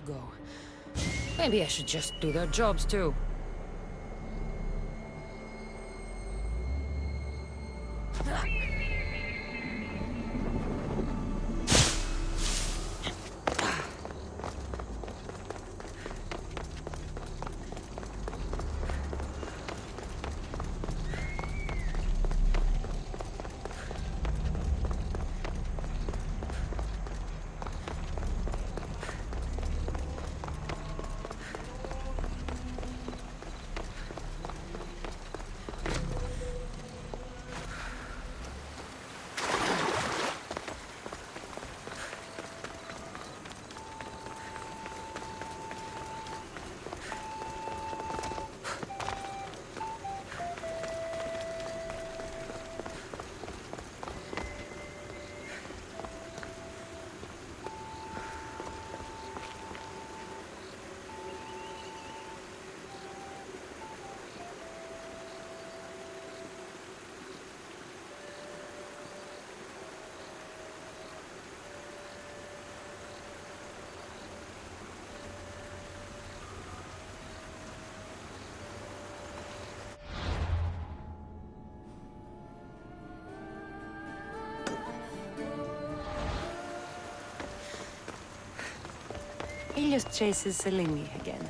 go. Maybe I should just do their jobs too. He just chases Selini again.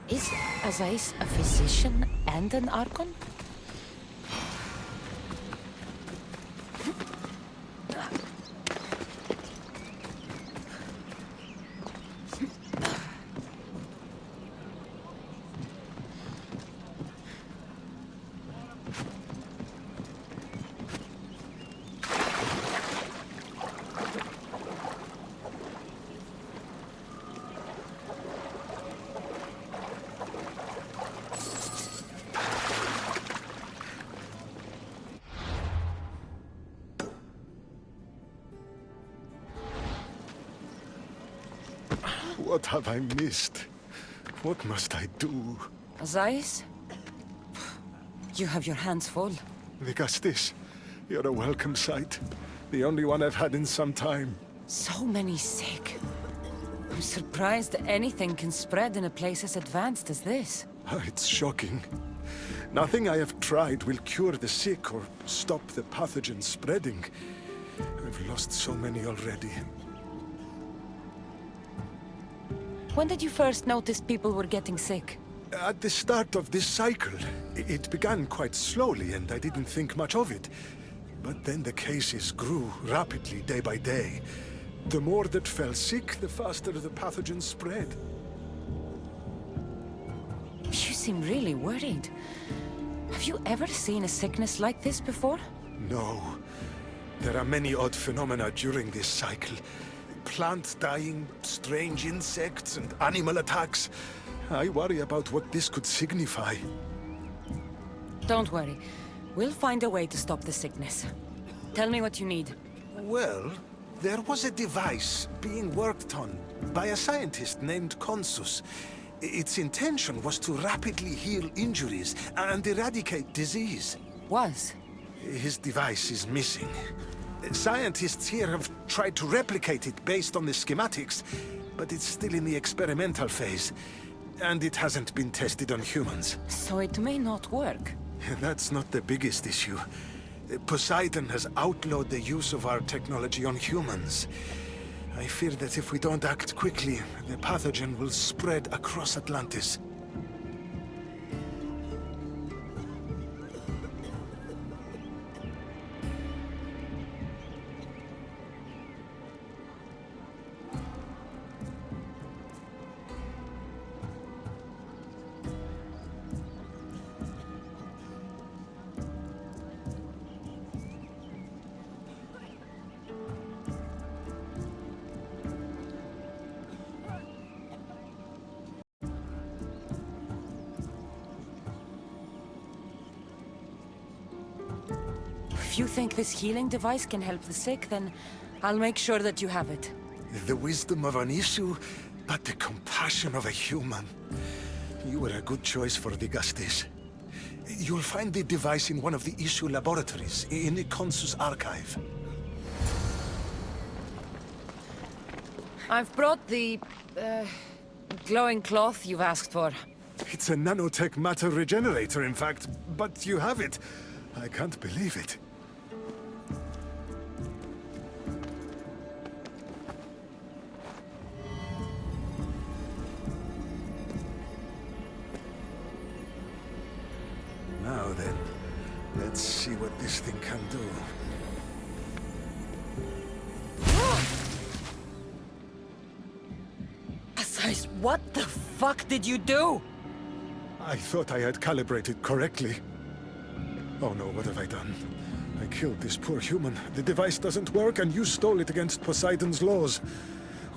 Is Azais a physician and an Archon? What have I missed? What must I do? Azais? You have your hands full. Vigastis, you're a welcome sight. The only one I've had in some time. So many sick. I'm surprised anything can spread in a place as advanced as this. It's shocking. Nothing I have tried will cure the sick or stop the pathogen spreading. I've lost so many already. When did you first notice people were getting sick? At the start of this cycle, it began quite slowly and I didn't think much of it. But then the cases grew rapidly day by day. The more that fell sick, the faster the pathogen spread. You seem really worried. Have you ever seen a sickness like this before? No. There are many odd phenomena during this cycle. Plant dying, strange insects, and animal attacks. I worry about what this could signify. Don't worry. We'll find a way to stop the sickness. Tell me what you need. Well, there was a device being worked on by a scientist named Consus. Its intention was to rapidly heal injuries and eradicate disease. Was? His device is missing. Scientists here have tried to replicate it based on the schematics, but it's still in the experimental phase, and it hasn't been tested on humans. So it may not work. That's not the biggest issue. Poseidon has outlawed the use of our technology on humans. I fear that if we don't act quickly, the pathogen will spread across Atlantis. If you think this healing device can help the sick, then I'll make sure that you have it. The wisdom of an issue, but the compassion of a human. You were a good choice for the Gustis. You'll find the device in one of the issue laboratories, in the Consus archive. I've brought the, glowing cloth you've asked for. It's a nanotech matter regenerator, in fact, but you have it. I can't believe it. Now then, let's see what this thing can do. Asais, what the fuck did you do? I thought I had calibrated correctly. Oh no, what have I done? I killed this poor human. The device doesn't work, and you stole it against Poseidon's laws.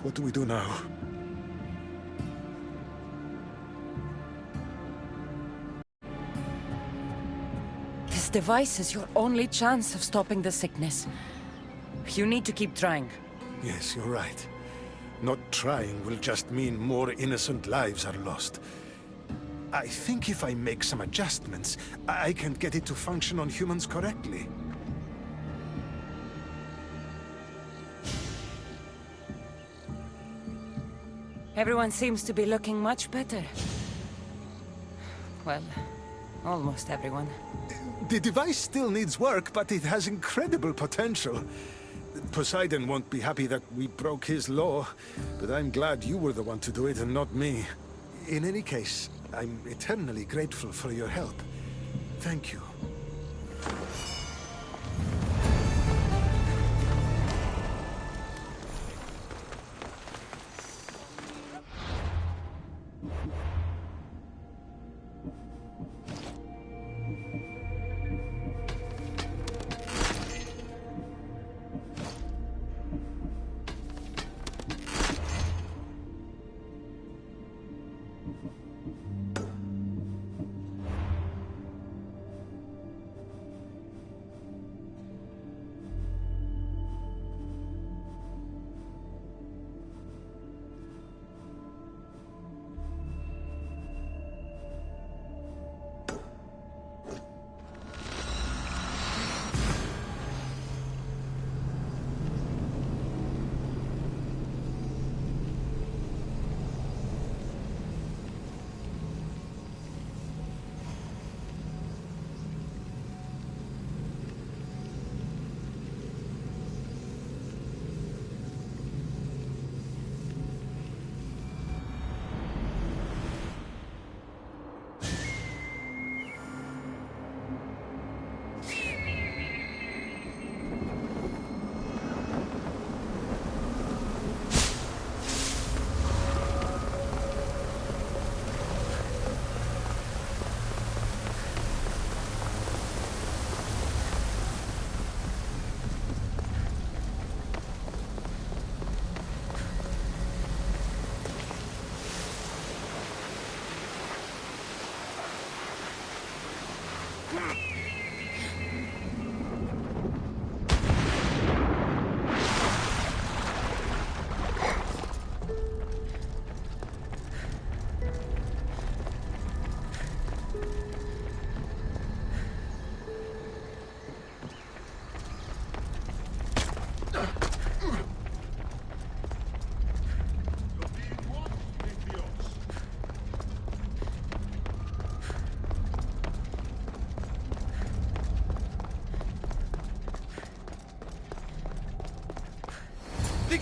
What do we do now? This device is your only chance of stopping the sickness. You need to keep trying. Yes, you're right. Not trying will just mean more innocent lives are lost. I think if I make some adjustments, I can get it to function on humans correctly. Everyone seems to be looking much better. Well, almost everyone. The device still needs work, but it has incredible potential. Poseidon won't be happy that we broke his law, but I'm glad you were the one to do it and not me. In any case, I'm eternally grateful for your help. Thank you.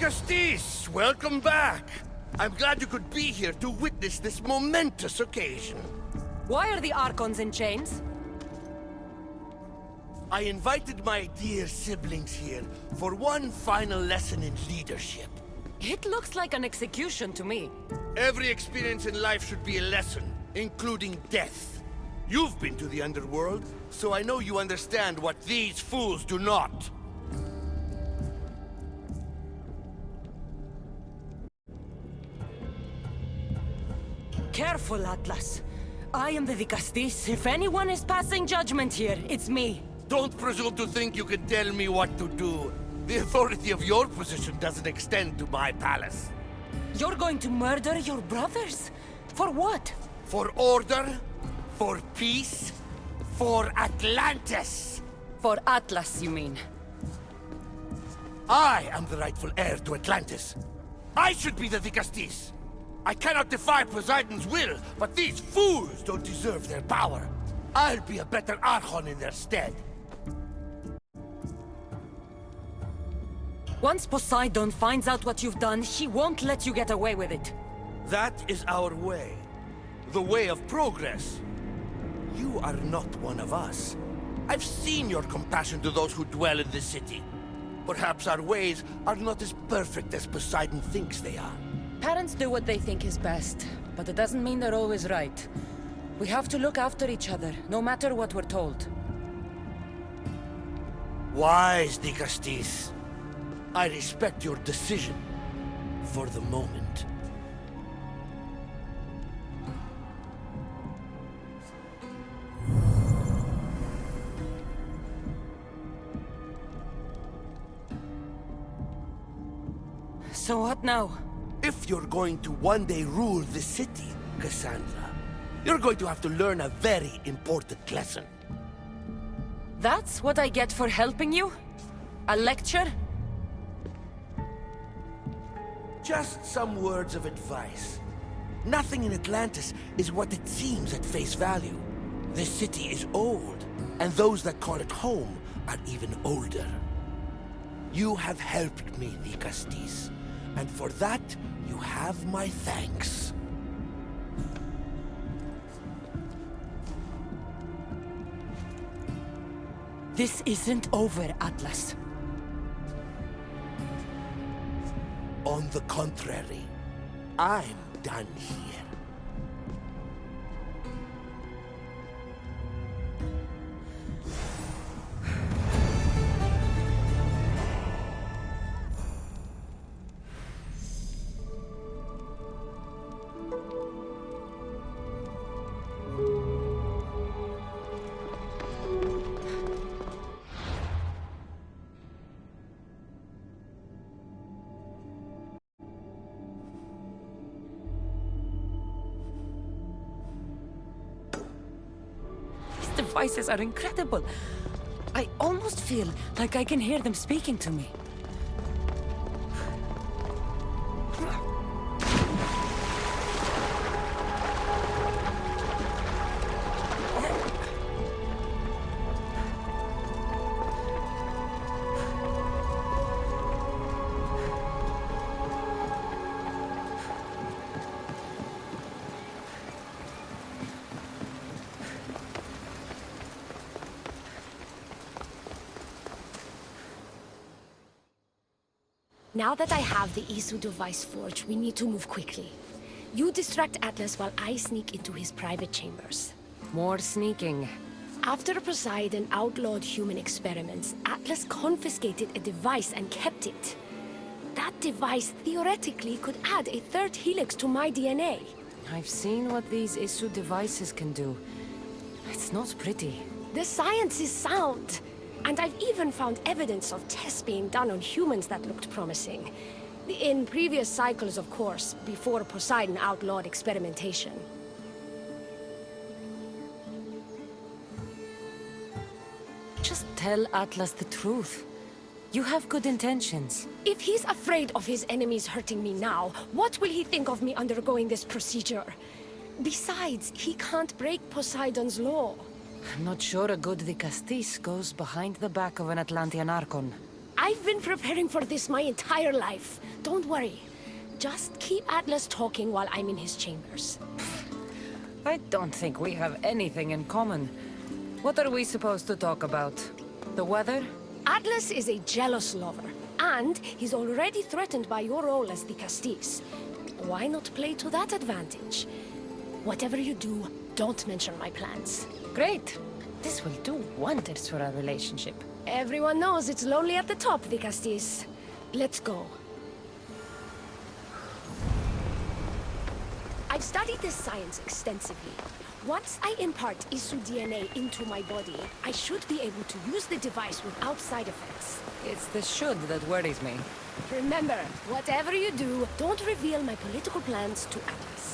Castis, welcome back. I'm glad you could be here to witness this momentous occasion. Why are the Archons in chains? I invited my dear siblings here for one final lesson in leadership. It looks like an execution to me. Every experience in life should be a lesson, including death. You've been to the underworld, so I know you understand what these fools do not. Careful, Atlas. I am the Vicastis. If anyone is passing judgment here, it's me. Don't presume to think you can tell me what to do. The authority of your position doesn't extend to my palace. You're going to murder your brothers? For what? For order, for peace, for Atlantis. For Atlas, you mean? I am the rightful heir to Atlantis. I should be the Dicastis. I cannot defy Poseidon's will, but these fools don't deserve their power. I'll be a better Archon in their stead. Once Poseidon finds out what you've done, he won't let you get away with it. That is our way. The way of progress. You are not one of us. I've seen your compassion to those who dwell in this city. Perhaps our ways are not as perfect as Poseidon thinks they are. Parents do what they think is best, but it doesn't mean they're always right. We have to look after each other, no matter what we're told. Wise, Dicastis. I respect your decision. For the moment. So what now? If you're going to one day rule the city, Cassandra, you're going to have to learn a very important lesson. That's what I get for helping you? A lecture? Just some words of advice. Nothing in Atlantis is what it seems at face value. The city is old, and those that call it home are even older. You have helped me, Dicastis, and for that, you have my thanks. This isn't over, Atlas. On the contrary, I'm done here. Devices are incredible. I almost feel like I can hear them speaking to me. Now that I have the Isu device forged, we need to move quickly. You distract Atlas while I sneak into his private chambers. More sneaking. After Poseidon outlawed human experiments, Atlas confiscated a device and kept it. That device theoretically could add a third helix to my DNA. I've seen what these Isu devices can do. It's not pretty. The science is sound. And I've even found evidence of tests being done on humans that looked promising. In previous cycles, of course, before Poseidon outlawed experimentation. Just tell Atlas the truth. You have good intentions. If he's afraid of his enemies hurting me now, what will he think of me undergoing this procedure? Besides, he can't break Poseidon's law. I'm not sure a good Dicastis goes behind the back of an Atlantean Archon. I've been preparing for this my entire life. Don't worry. Just keep Atlas talking while I'm in his chambers. I don't think we have anything in common. What are we supposed to talk about? The weather? Atlas is a jealous lover, and he's already threatened by your role as Dicastis. Why not play to that advantage? Whatever you do, don't mention my plans. Great. This will do wonders for our relationship. Everyone knows it's lonely at the top, Dicastis. Let's go. I've I've studied this science extensively. Once I impart Isu DNA into my body, I should be able to use the device without side effects. It's the should that worries me. Remember, whatever you do, don't reveal my political plans to Atlas.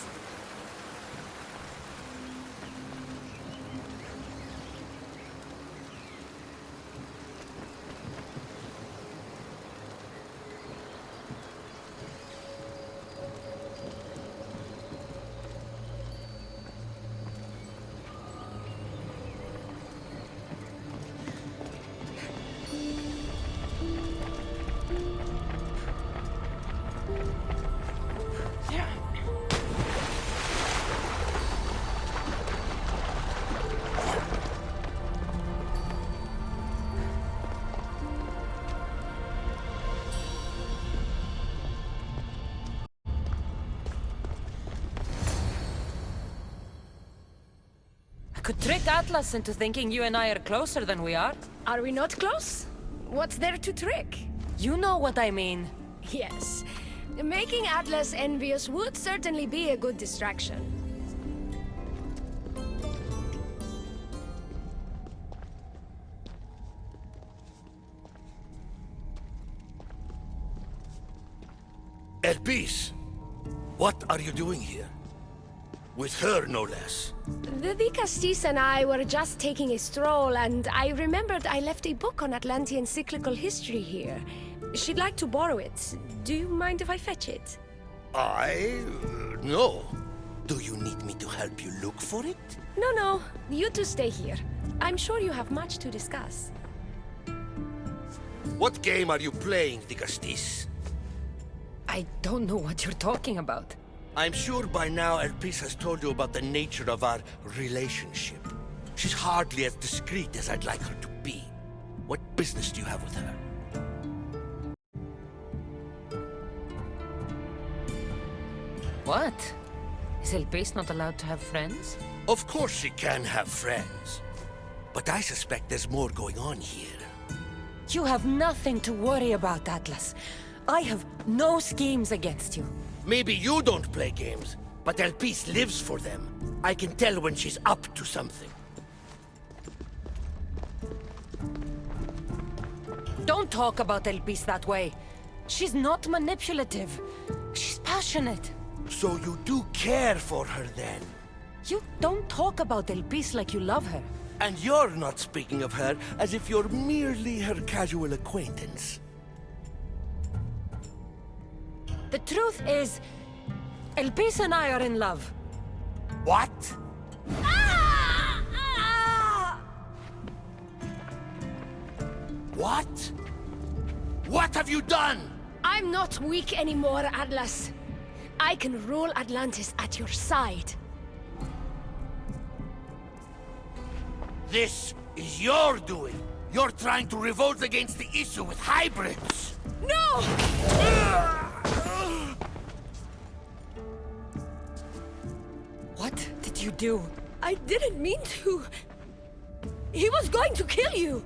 Could trick Atlas into thinking you and I are closer than we are. Are we not close? What's there to trick? You know what I mean. Yes. Making Atlas envious would certainly be a good distraction. Elpis, what are you doing here? With her, no less. The Castis and I were just taking a stroll, and I remembered I left a book on Atlantean cyclical history here. She'd like to borrow it. Do you mind if I fetch it? No. Do you need me to help you look for it? No. You two stay here. I'm sure you have much to discuss. What game are you playing, the Castis? I don't know what you're talking about. I'm sure by now Elpis has told you about the nature of our relationship. She's hardly as discreet as I'd like her to be. What business do you have with her? What? Is Elpis not allowed to have friends? Of course she can have friends. But I suspect there's more going on here. You have nothing to worry about, Atlas. I have no schemes against you. Maybe you don't play games, but Elpis lives for them. I can tell when she's up to something. Don't talk about Elpis that way. She's not manipulative. She's passionate. So you do care for her then? You don't talk about Elpis like you love her. And you're not speaking of her as if you're merely her casual acquaintance. The truth is, Elpis and I are in love. What? What? What have you done? I'm not weak anymore, Atlas. I can rule Atlantis at your side. This is your doing. You're trying to revolt against the issue with hybrids. No! What did you do? I didn't mean to. He was going to kill you.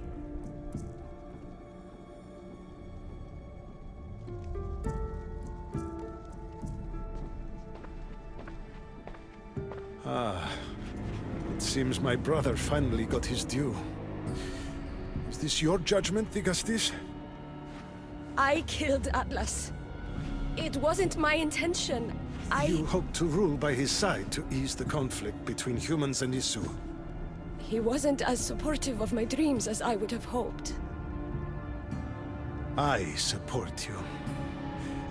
It seems my brother finally got his due. Is this your judgment, the Castis? I killed Atlas. It wasn't my intention. You hope to rule by his side to ease the conflict between humans and Isu. He wasn't as supportive of my dreams as I would have hoped. I support you.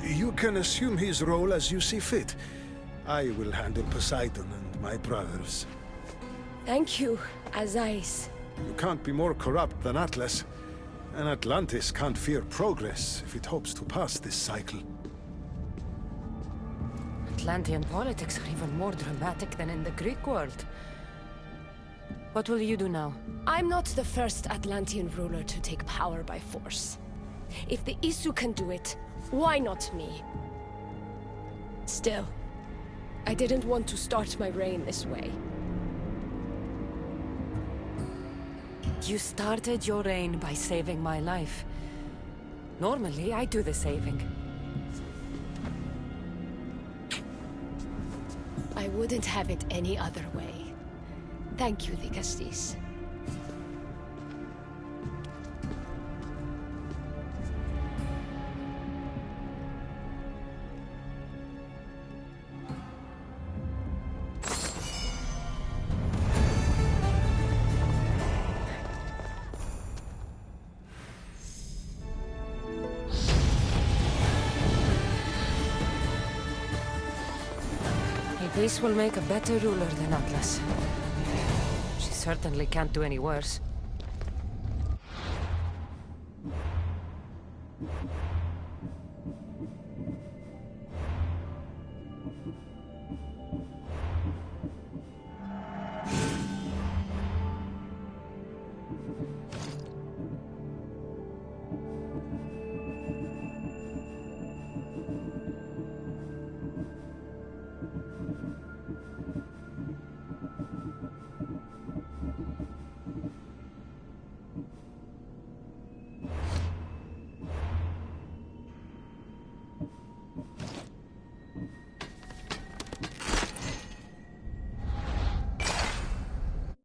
You can assume his role as you see fit. I will handle Poseidon and my brothers. Thank you, Azais. You can't be more corrupt than Atlas. And Atlantis can't fear progress if it hopes to pass this cycle. Atlantean politics are even more dramatic than in the Greek world. What will you do now? I'm not the first Atlantean ruler to take power by force. If the Isu can do it, why not me? Still, I didn't want to start my reign this way. You started your reign by saving my life. Normally, I do the saving. I wouldn't have it any other way. Thank you, the Castis. This will make a better ruler than Atlas. She certainly can't do any worse.